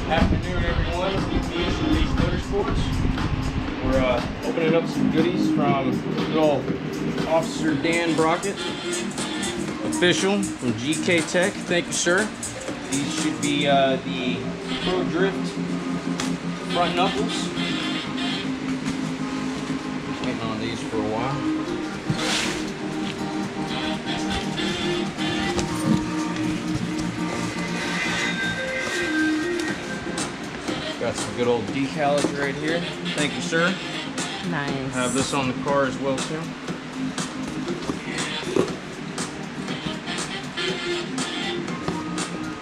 Afternoon, everyone. Me and Police Motorsports. We're opening up some goodies from good old Officer Dan Brockett, official from GKTech. Thank you, sir. These should be the Pro Drift front knuckles. Waiting on these for a while. Got some good old decals right here. Thank you, sir. Nice. Have this on the car as well, too.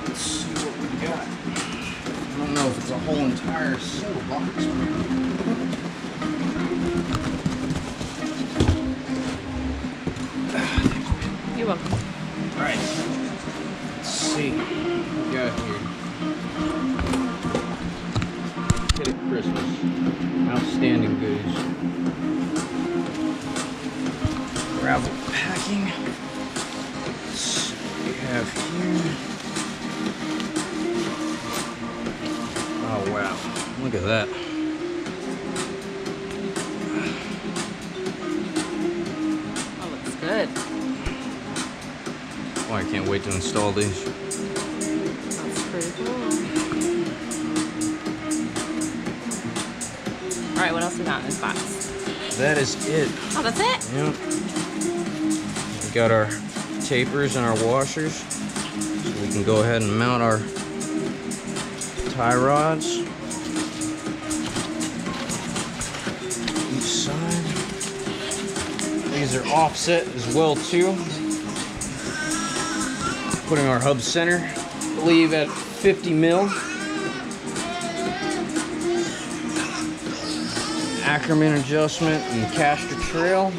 Let's see what we got. I don't know if it's a whole entire seal box. You're welcome. All right. Let's see what we got here. Kid at Christmas. Outstanding goodies. Gravel packing. Let's see what we have here. Oh wow. Look at that. Oh, looks good. Oh, I can't wait to install these. That's pretty cool. All right, what else we got in this box? That is it. Oh, that's it? Yep. We got our tapers and our washers. So we can go ahead and mount our tie rods. Each side. These are offset as well too. Putting our hub center, I believe at 50 mil. Ackerman adjustment and caster trail.